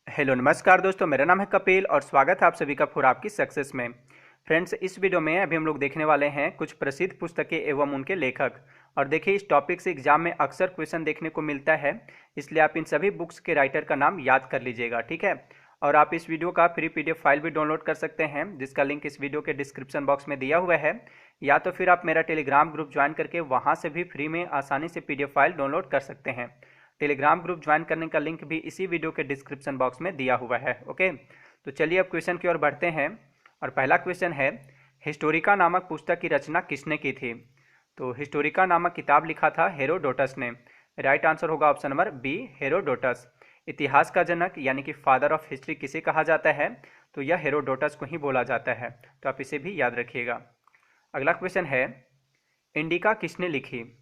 Hello नमस्कार दोस्तों, मेरा नाम है कपिल और स्वागत है आप सभी का फॉर आपकी सक्सेस में। फ्रेंड्स, इस वीडियो में अभी हम लोग देखने वाले हैं कुछ प्रसिद्ध पुस्तकें एवं उनके लेखक। और देखिए, इस टॉपिक से एग्जाम में अक्सर क्वेश्चन देखने को मिलता है, इसलिए आप इन सभी बुक्स के राइटर का नाम याद कर लीजिएगा, ठीक है। और आप इस वीडियो का फ्री पीडीएफ फाइल भी डाउनलोड कर सकते हैं, जिसका लिंक इस वीडियो के डिस्क्रिप्शन बॉक्स में दिया हुआ है। या तो फिर आप मेरा टेलीग्राम ग्रुप ज्वाइन करके वहाँ से भी फ्री में आसानी से पीडीएफ फाइल डाउनलोड कर सकते हैं। टेलीग्राम ग्रुप ज्वाइन करने का लिंक भी इसी वीडियो के डिस्क्रिप्शन बॉक्स में दिया हुआ है। ओके, तो चलिए अब क्वेश्चन की ओर बढ़ते हैं। और पहला क्वेश्चन है, हिस्टोरिका नामक पुस्तक की रचना किसने की थी? तो हिस्टोरिका नामक किताब लिखा था हेरोडोटस ने। राइट आंसर होगा ऑप्शन नंबर बी, हेरोडोटस। इतिहास का जनक यानी कि फादर ऑफ हिस्ट्री किसे कहा जाता है? तो यह हेरोडोटस को ही बोला जाता है, तो आप इसे भी याद रखिएगा। अगला क्वेश्चन है, इंडिका किसने लिखी?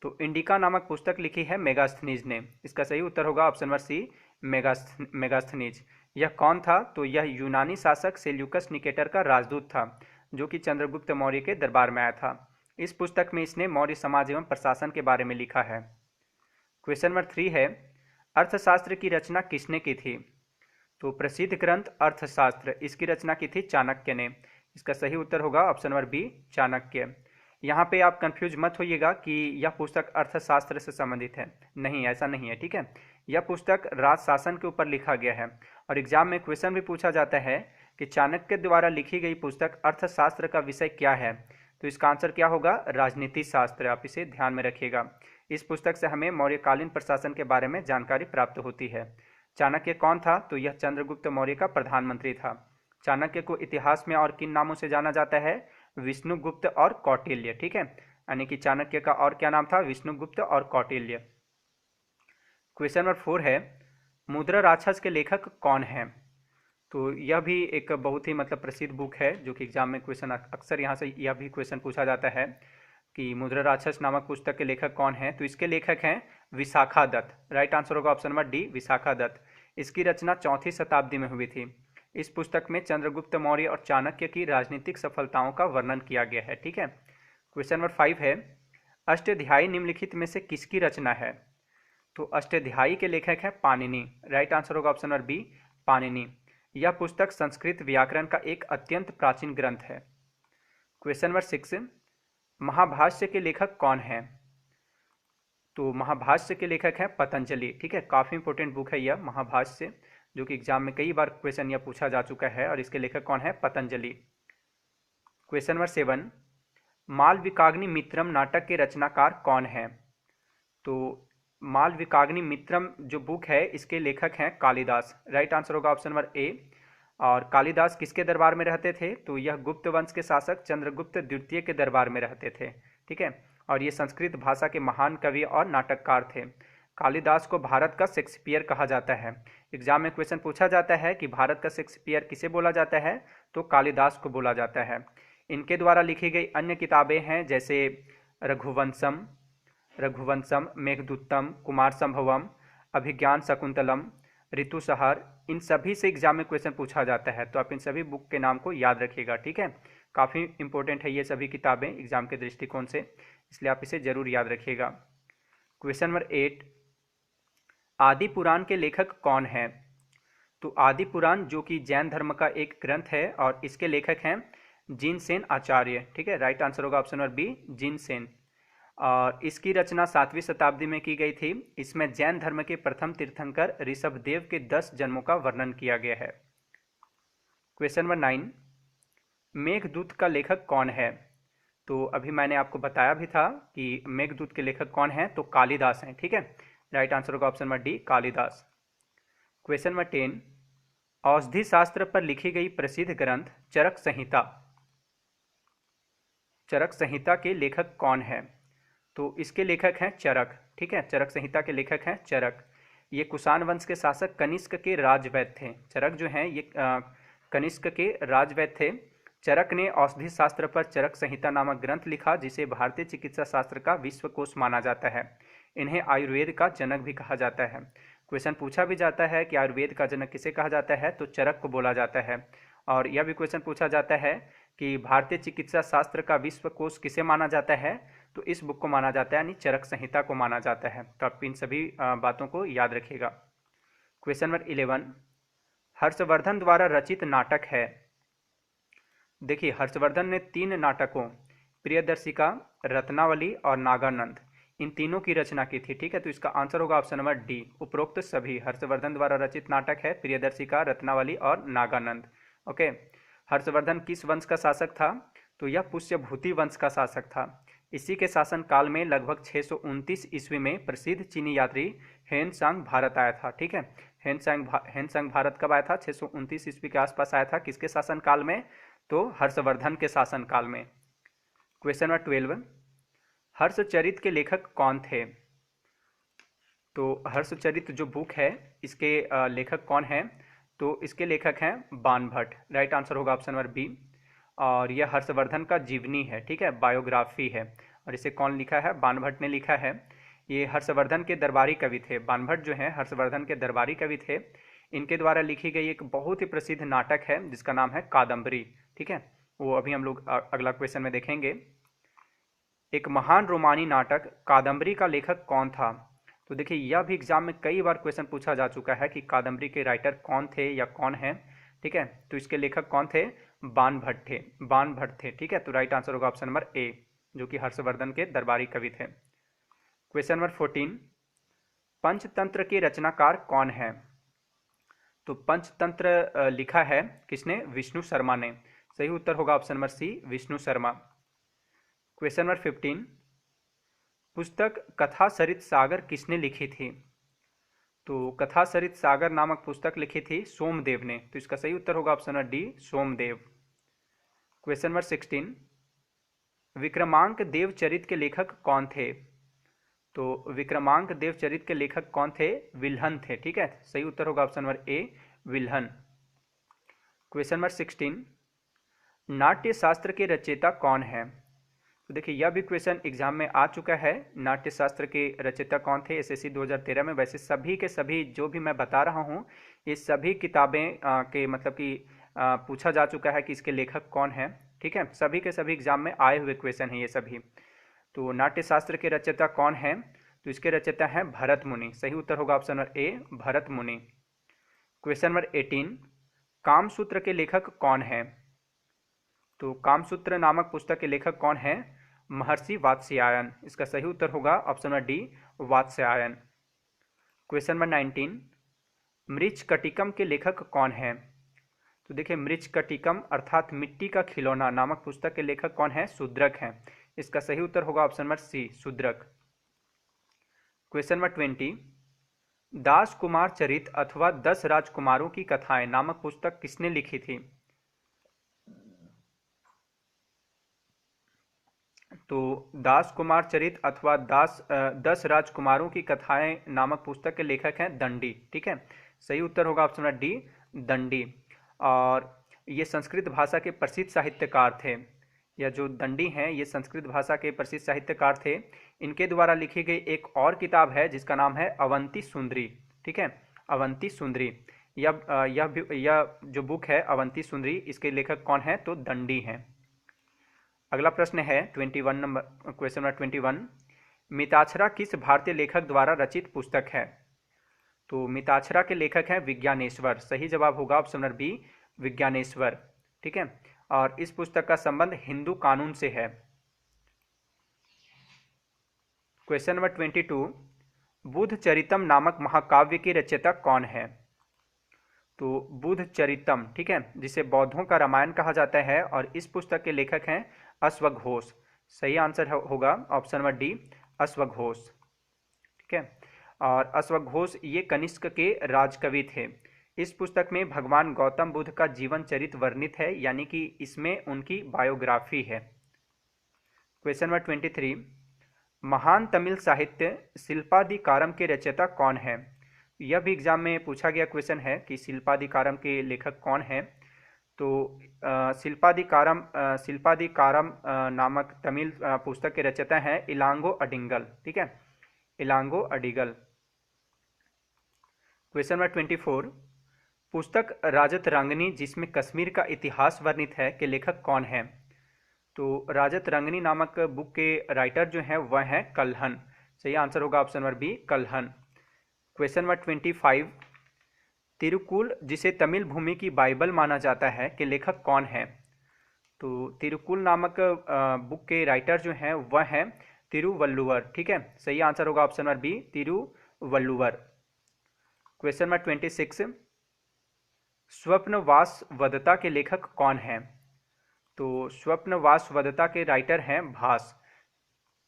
तो इंडिका नामक पुस्तक लिखी है मेगास्थनीज ने। इसका सही उत्तर होगा ऑप्शन नंबर सी, मेगास्थनीज। यह कौन था? तो यह यूनानी शासक सेल्यूकस निकेटर का राजदूत था, जो कि चंद्रगुप्त मौर्य के दरबार में आया था। इस पुस्तक में इसने मौर्य समाज एवं प्रशासन के बारे में लिखा है। क्वेश्चन नंबर 3 है, अर्थशास्त्र की रचना किसने की थी? तो प्रसिद्ध ग्रंथ अर्थशास्त्र, इसकी रचना की थी चाणक्य ने। इसका सही उत्तर होगा ऑप्शन नंबर बी, चाणक्य। यहाँ पे आप कंफ्यूज मत होइएगा कि यह पुस्तक अर्थशास्त्र से संबंधित है। नहीं, ऐसा नहीं है, ठीक है। यह पुस्तक राज शासन के ऊपर लिखा गया है। और एग्जाम में क्वेश्चन भी पूछा जाता है कि चाणक्य द्वारा लिखी गई पुस्तक अर्थशास्त्र का विषय क्या है? तो इसका आंसर क्या होगा? राजनीति शास्त्र। आप इसे ध्यान में रखिएगा। इस पुस्तक से हमें मौर्यकालीन प्रशासन के बारे में जानकारी प्राप्त होती है। चाणक्य कौन था? तो यह चंद्रगुप्त मौर्य का प्रधानमंत्री था। चाणक्य को इतिहास में और किन नामों से जाना जाता है? विष्णुगुप्त और कौटिल्य, ठीक है। यानी कि चाणक्य का और क्या नाम था? विष्णुगुप्त और कौटिल्य। क्वेश्चन नंबर 4 है, मुद्रा राक्षस के लेखक कौन हैं? तो यह भी एक बहुत ही प्रसिद्ध बुक है, जो कि एग्जाम में क्वेश्चन अक्सर यहाँ से यह भी क्वेश्चन पूछा जाता है कि मुद्रा राक्षस नामक पुस्तक के लेखक कौन हैं? तो इसके लेखक हैं विशाखा दत्त। राइट आंसर होगा option number D, Vishakha Datta. इसकी रचना 4वीं शताब्दी में हुई थी। इस पुस्तक में चंद्रगुप्त मौर्य और चाणक्य की राजनीतिक सफलताओं का वर्णन किया गया है, ठीक है। क्वेश्चन नंबर 5 है, अष्टाध्यायी निम्नलिखित में से किसकी रचना है? तो अष्टाध्यायी के लेखक हैं पाणिनि। राइट आंसर होगा ऑप्शन नंबर बी, पाणिनि। यह पुस्तक संस्कृत व्याकरण का एक अत्यंत प्राचीन ग्रंथ है। क्वेश्चन नंबर 6, महाभाष्य के लेखक कौन हैं? तो महाभाष्य के लेखक हैं पतंजलि, ठीक है। काफ़ी इंपॉर्टेंट बुक है यह महाभाष्य, जो कि एग्जाम में कई बार क्वेश्चन यह पूछा जा चुका है। और इसके लेखक कौन है? पतंजलि। क्वेश्चन नंबर 7, मालविकाग्नि मित्रम नाटक के रचनाकार कौन हैं? तो मालविकाग्नि मित्रम जो बुक है, इसके लेखक हैं कालिदास। राइट आंसर होगा ऑप्शन नंबर ए। और कालिदास किसके दरबार में रहते थे? तो यह गुप्त वंश के शासक चंद्रगुप्त द्वितीय के दरबार में रहते थे, ठीक है। और ये संस्कृत भाषा के महान कवि और नाटककार थे। कालिदास को भारत का शेक्सपियर कहा जाता है। एग्जाम में क्वेश्चन पूछा जाता है कि भारत का शेक्सपियर किसे बोला जाता है? तो कालिदास को बोला जाता है। इनके द्वारा लिखी गई अन्य किताबें हैं, जैसे रघुवंशम, मेघदूतम, कुमार संभवम, अभिज्ञान शकुंतलम, ऋतुसंहार। इन सभी से एग्जाम में क्वेश्चन पूछा जाता है, तो आप इन सभी बुक के नाम को याद रखिएगा, ठीक है। काफ़ी इंपॉर्टेंट है ये सभी किताबें एग्जाम के दृष्टिकोण से, इसलिए आप इसे जरूर याद रखिएगा। क्वेश्चन नंबर 8, आदि पुराण के लेखक कौन हैं? तो आदि पुराण जो कि जैन धर्म का एक ग्रंथ है, और इसके लेखक हैं जिनसेन आचार्य, ठीक है। राइट आंसर होगा ऑप्शन नंबर बी, जिनसेन। और इसकी रचना 7वीं शताब्दी में की गई थी। इसमें जैन धर्म के प्रथम तीर्थंकर ऋषभदेव के 10 जन्मों का वर्णन किया गया है। क्वेश्चन नंबर 9, मेघदूत का लेखक कौन है? तो अभी मैंने आपको बताया भी था कि मेघदूत के लेखक कौन हैं, तो कालिदास हैं, ठीक है। राइट आंसर होगा option number D, Kalidas. Question number 10, औषधि शास्त्र पर लिखी गई प्रसिद्ध ग्रंथ चरक संहिता, चरक संहिता के लेखक कौन है? तो इसके लेखक हैं चरक, ठीक है। चरक संहिता के लेखक हैं चरक। ये कुषाण वंश के शासक कनिष्क के राजवैद्य थे। चरक जो हैं ये कनिष्क के राजवैद्य थे। चरक ने औषधि शास्त्र पर चरक संहिता नामक ग्रंथ लिखा, जिसे भारतीय चिकित्सा शास्त्र का विश्वकोश माना जाता है। इन्हें आयुर्वेद का जनक भी कहा जाता है। क्वेश्चन पूछा भी जाता है कि आयुर्वेद का जनक किसे कहा जाता है? तो चरक को बोला जाता है। और यह भी क्वेश्चन पूछा जाता है कि भारतीय चिकित्सा शास्त्र का विश्वकोश किसे माना जाता है? तो इस बुक को माना जाता है, यानी चरक संहिता को माना जाता है। तो आप इन सभी बातों को याद रखिएगा। क्वेश्चन नंबर 11, हर्षवर्धन द्वारा रचित नाटक है। देखिए, हर्षवर्धन ने 3 नाटकों प्रियदर्शिका, रत्नावली और नागानंद, इन तीनों की रचना की थी। ठीक है, तो इसका आंसर होगा ऑप्शन नंबर डी, उपरोक्त सभी। हर्षवर्धन द्वारा रचित नाटक है प्रियदर्शिका, रत्नावली और नागानंद। ओके। हर्षवर्धन किस वंश का शासक था? तो यह पुष्यभूति वंश का शासक था। इसी के शासन काल में लगभग 629 ईस्वी में प्रसिद्ध चीनी यात्री हेनसांग भारत आया था। ठीक है, हेनसांग भारत कब आया था? 629 ईस्वी के आसपास आया था। किसके शासन काल में? तो हर्षवर्धन के शासन काल में। क्वेश्चन नंबर 12, हर्षचरित के लेखक कौन थे? तो हर्षचरित जो बुक है, इसके लेखक कौन हैं? तो इसके लेखक हैं बाणभट्ट। राइट आंसर होगा ऑप्शन नंबर बी। और यह हर्षवर्धन का जीवनी है। ठीक है, बायोग्राफी है। और इसे कौन लिखा है? बाणभट्ट ने लिखा है। ये हर्षवर्धन के दरबारी कवि थे। बाणभट्ट जो है हर्षवर्धन के दरबारी कवि थे। इनके द्वारा लिखी गई एक बहुत ही प्रसिद्ध नाटक है जिसका नाम है कादम्बरी। ठीक है, वो अभी हम लोग अगला क्वेश्चन में देखेंगे। एक महान रोमानी नाटक कादम्बरी का लेखक कौन था? तो देखिए, यह भी एग्जाम में कई बार क्वेश्चन पूछा जा चुका है कि कादम्बरी के राइटर कौन थे या कौन है। ठीक है, तो इसके लेखक कौन थे? बाणभट्ट थे। बाणभट्ट थे। ठीक है, तो राइट आंसर होगा ऑप्शन नंबर ए, जो कि हर्षवर्धन के दरबारी कवि थे। क्वेश्चन नंबर 14, पंचतंत्र के रचनाकार कौन है? तो पंचतंत्र लिखा है किसने? विष्णु शर्मा ने। सही उत्तर होगा option number C, Vishnu Sharma. Question number 15, पुस्तक कथा सरित सागर किसने लिखी थी? तो कथा सरित सागर नामक पुस्तक लिखी थी सोमदेव ने। तो इसका सही उत्तर होगा option number D, Somdev. Question number 16, Vikramanka देवचरित के लेखक कौन थे? तो विक्रमांक देवचरित के लेखक कौन थे? विल्हन थे। ठीक है, सही उत्तर होगा option number A, Bilhan. Question number 16, Natya शास्त्र के रचयिता कौन है? तो देखिए, यह भी क्वेश्चन एग्जाम में आ चुका है। नाट्य शास्त्र के रचयिता कौन थे एसएससी 2013 में? वैसे सभी के सभी जो भी मैं बता रहा हूँ, ये सभी किताबें के मतलब कि पूछा जा चुका है कि इसके लेखक कौन है। ठीक है, सभी के सभी एग्जाम में आए हुए क्वेश्चन हैं ये सभी। तो नाट्य शास्त्र के रचयिता कौन है? तो इसके रचयिता हैं भरत मुनि। सही उत्तर होगा ऑप्शन नंबर ए, भरत मुनि। क्वेश्चन नंबर 18, कामसूत्र के लेखक कौन है? तो कामसूत्र नामक पुस्तक के लेखक कौन है? महर्षि वात्स्यायन। इसका सही उत्तर होगा option number D, Vatsyayan. Question number 19, Mrichchhakatikam के लेखक कौन है? तो देखिए, मृच्छकटिकम अर्थात मिट्टी का खिलौना नामक पुस्तक के लेखक कौन है? शूद्रक हैं। इसका सही उत्तर होगा option number C, Shudraka. Question number 20, Das Kumar Charit अथवा 10 राजकुमारों की कथाएं नामक पुस्तक किसने लिखी थी? तो दास कुमार चरित अथवा 10 राजकुमारों की कथाएं नामक पुस्तक के लेखक हैं दंडी। ठीक है, सही उत्तर होगा ऑप्शन नंबर डी, दंडी। और ये संस्कृत भाषा के प्रसिद्ध साहित्यकार थे। या जो दंडी हैं ये संस्कृत भाषा के प्रसिद्ध साहित्यकार थे। इनके द्वारा लिखी गई एक और किताब है जिसका नाम है अवंती सुंदरी। ठीक है, अवंती सुंदरी। यह जो बुक है अवंती सुंदरी, इसके लेखक कौन है? तो दंडी हैं। अगला प्रश्न है 21 नंबर, क्वेश्चन नंबर 21, मिताक्षरा किस भारतीय लेखक द्वारा रचित पुस्तक है? तो मिताक्षरा के लेखक हैं विज्ञानेश्वर। सही जवाब होगा ऑप्शन नंबर बी, विज्ञानेश्वर। ठीक है, और इस पुस्तक का संबंध हिंदू कानून से है। क्वेश्चन नंबर 22, बुद्ध चरितम नामक महाकाव्य की रचयिता कौन है? तो बुद्ध चरितम, ठीक है, जिसे बौद्धों का रामायण कहा जाता है, और इस पुस्तक के लेखक हैं अश्वघोष। सही आंसर होगा ऑप्शन नंबर डी, अश्वघोष। ठीक है, और अश्वघोष ये कनिष्क के राजकवि थे। इस पुस्तक में भगवान गौतम बुद्ध का जीवन चरित्र वर्णित है, यानी कि इसमें उनकी बायोग्राफी है। क्वेश्चन नंबर 23, महान तमिल साहित्य शिल्पादिकारम के रचयिता कौन है? यह भी एग्जाम में पूछा गया क्वेश्चन है कि शिल्पादिकारम के लेखक कौन है। तो शिल्पादिकारम नामक तमिल पुस्तक के रचयिता हैं इलांगो अडिंगल। ठीक है, इलांगो अडिगल। क्वेश्चन नंबर 24, पुस्तक राजतरंगिणी जिसमें कश्मीर का इतिहास वर्णित है के लेखक कौन है? तो राजतरंगिणी नामक बुक के राइटर जो हैं वह हैं कल्हन। सही आंसर होगा option number B, Kalhan. Question number 25, Tirukkural, जिसे तमिल भूमि की बाइबल माना जाता है, के लेखक कौन है? तो तिरुकुल नामक बुक के राइटर जो हैं वह हैं तिरुवल्लुवर। ठीक है, सही आंसर होगा option number B, Thiruvalluvar. Question number 26, Swapnavasavadatta के लेखक कौन हैं? तो स्वप्नवासवदत्ता के राइटर हैं भास।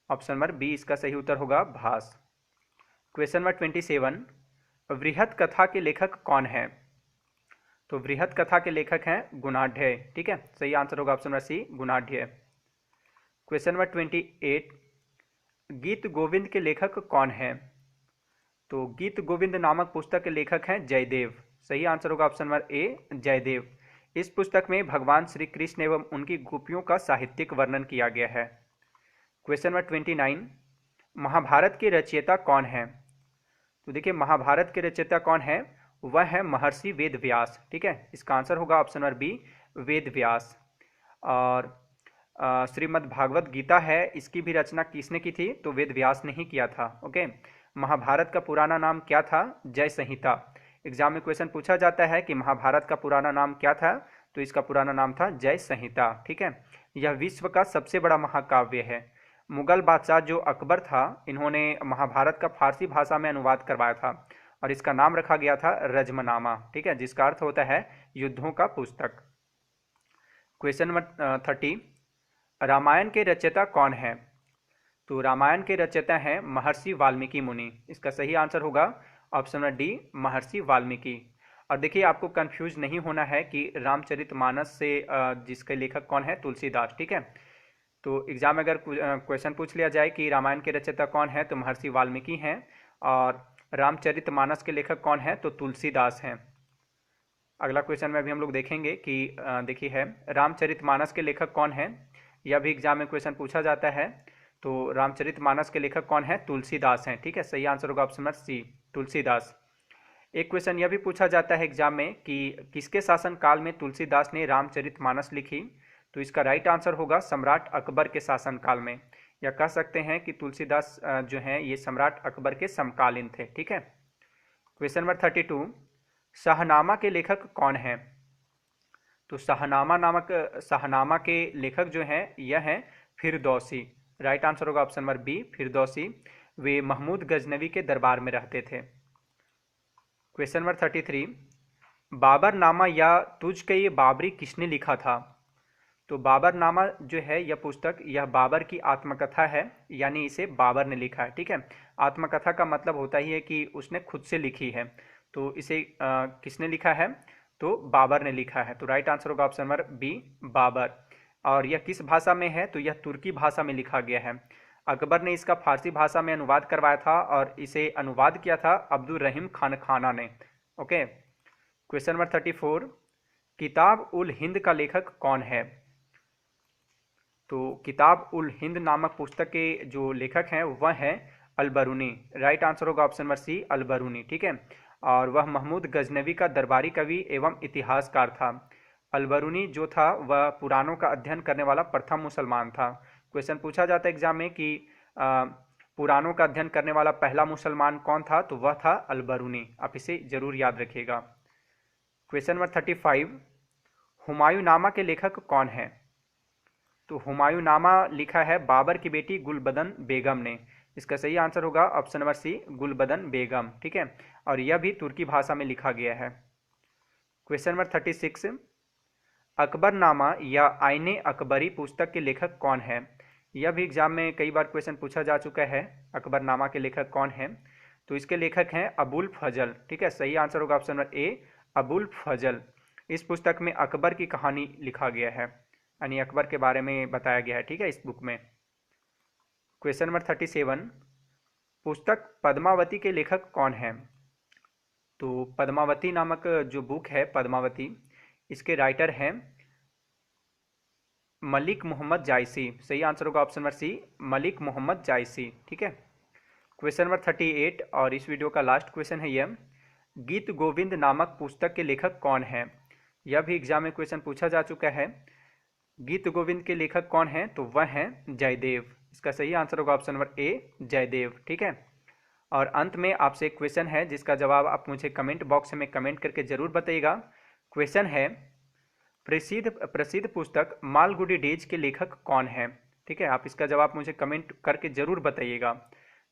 ऑप्शन नंबर बी इसका सही उत्तर होगा, भास। क्वेश्चन नंबर 27, वृहत कथा के लेखक कौन है? तो वृहत कथा के लेखक हैं गुणाढ्य। ठीक है, सही आंसर होगा option number C, Gunadhya. Question number 28, Geet Govind के लेखक कौन है? तो गीत गोविंद नामक पुस्तक के लेखक हैं जयदेव। सही आंसर होगा ऑप्शन नंबर ए, जयदेव। इस पुस्तक में भगवान श्री कृष्ण एवं उनकी गोपियों का साहित्यिक वर्णन किया गया है। क्वेश्चन नंबर 29, महाभारत के रचयिता कौन है? तो देखिए, महाभारत के रचयिता कौन है? वह है महर्षि वेद व्यास। ठीक है, इसका आंसर होगा option number B, Ved Vyas. और श्रीमद् भागवत गीता है, इसकी भी रचना किसने की थी? तो वेद व्यास ने ही किया था। ओके, महाभारत का पुराना नाम क्या था? जय संहिता। एग्जाम में क्वेश्चन पूछा जाता है कि महाभारत का पुराना नाम क्या था, तो इसका पुराना नाम था जय संहिता। ठीक है, यह विश्व का सबसे बड़ा महाकाव्य है। मुगल बादशाह जो अकबर था, इन्होंने महाभारत का फारसी भाषा में अनुवाद करवाया था और इसका नाम रखा गया था रजमनामा। ठीक है, जिसका अर्थ होता है युद्धों का पुस्तक। क्वेश्चन नंबर 30, रामायण के रचयिता कौन है? तो रामायण के रचयिता हैं महर्षि वाल्मीकि मुनि। इसका सही आंसर होगा ऑप्शन नंबर डी, महर्षि वाल्मीकि। और देखिए, आपको कंफ्यूज नहीं होना है कि रामचरितमानस से जिसके लेखक कौन है? तुलसीदास। ठीक है, तो एग्जाम में अगर क्वेश्चन पूछ लिया जाए कि रामायण के रचयिता कौन है, तो महर्षि वाल्मीकि हैं। और रामचरितमानस के लेखक कौन है? तो तुलसीदास हैं। अगला क्वेश्चन में भी हम लोग देखेंगे कि देखिए है, रामचरितमानस के लेखक कौन है? यह भी एग्जाम में क्वेश्चन पूछा जाता है। तो रामचरितमानस के लेखक कौन है? तुलसीदास हैं। ठीक है, सही आंसर होगा ऑप्शन नंबर सी, तुलसीदास। एक क्वेश्चन यह भी पूछा जाता है एग्जाम में कि किसके शासन काल में तुलसीदास ने रामचरितमानस लिखी? तो इसका राइट आंसर होगा सम्राट अकबर के शासन काल में, या कह सकते हैं कि तुलसीदास जो हैं ये सम्राट अकबर के समकालीन थे। ठीक है, क्वेश्चन नंबर 32, शाहनामा के लेखक कौन है? तो शाहनामा के लेखक जो हैं यह हैं फिरदौसी। राइट आंसर होगा ऑप्शन नंबर बी, फिरदौसी। वे महमूद गजनवी के दरबार में रहते थे। क्वेश्चन नंबर 33, बाबरनामा या तुझके ये बाबरी किसने लिखा था? तो बाबरनामा जो है यह पुस्तक, यह बाबर की आत्मकथा है, यानी इसे बाबर ने लिखा है। ठीक है, आत्मकथा का मतलब होता ही है कि उसने खुद से लिखी है, तो इसे किसने लिखा है? तो बाबर ने लिखा है। तो राइट आंसर होगा ऑप्शन नंबर बी, बाबर। और यह किस भाषा में है? तो यह तुर्की भाषा में लिखा गया है। अकबर ने इसका फारसी भाषा में अनुवाद करवाया था और इसे अनुवाद किया था अब्दुल रहीम खान खाना ने। ओके, क्वेश्चन नंबर 34, किताब उल हिंद का लेखक कौन है? तो किताब उल हिंद नामक पुस्तक के जो लेखक हैं वह हैं अलबरूनी। राइट आंसर होगा ऑप्शन नंबर सी, अलबरूनी। ठीक है, और वह महमूद गजनवी का दरबारी कवि एवं इतिहासकार था। अलबरूनी जो था वह पुराणों का अध्ययन करने वाला प्रथम मुसलमान था। क्वेश्चन पूछा जाता है एग्जाम में कि पुराणों का अध्ययन करने वाला पहला मुसलमान कौन था? तो वह था अलबरूनी। आप इसे जरूर याद रखिएगा। क्वेश्चन नंबर 35, हुमायूंनामा के लेखक कौन है? तो हुमायूंनामा लिखा है बाबर की बेटी गुलबदन बेगम ने। इसका सही आंसर होगा ऑप्शन नंबर सी, गुलबदन बेगम। ठीक है, और यह भी तुर्की भाषा में लिखा गया है। क्वेश्चन नंबर 36, अकबरनामा या आईने अकबरी पुस्तक के लेखक कौन है? यह भी एग्जाम में कई बार क्वेश्चन पूछा जा चुका है, अकबरनामा के लेखक कौन है? तो इसके लेखक हैं अबुल फजल। ठीक है, सही आंसर होगा ऑप्शन नंबर ए, अबुल फजल। इस पुस्तक में अकबर की कहानी लिखा गया है, यानी अकबर के बारे में बताया गया है। ठीक है, इस बुक में। क्वेश्चन नंबर 37, पुस्तक पद्मावती के लेखक कौन है? तो पद्मावती नामक जो बुक है पद्मावती, इसके राइटर हैं मलिक मोहम्मद जायसी। सही आंसर होगा option number C, Malik Mohammad Jayasi. ठीक है, क्वेश्चन नंबर 38 और इस वीडियो का लास्ट क्वेश्चन है यह, गीत गोविंद नामक पुस्तक के लेखक कौन है? यह भी एग्जाम में क्वेश्चन पूछा जा चुका है। गीत गोविंद के लेखक कौन हैं? तो वह हैं जयदेव। इसका सही आंसर होगा ऑप्शन नंबर ए, जयदेव। ठीक है, और अंत में आपसे एक क्वेश्चन है जिसका जवाब आप मुझे कमेंट बॉक्स में कमेंट करके जरूर बताइएगा। क्वेश्चन है, प्रसिद्ध प्रसिद्ध पुस्तक मालगुडी डेज के लेखक कौन है? ठीक है, आप इसका जवाब मुझे कमेंट करके जरूर बताइएगा।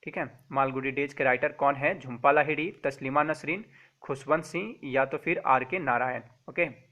ठीक है, मालगुडी डेज के राइटर कौन है? झुंपा लाहिड़ी, तस्लीमा नसरीन, खुशवंत सिंह या तो फिर आर के नारायण। ओके।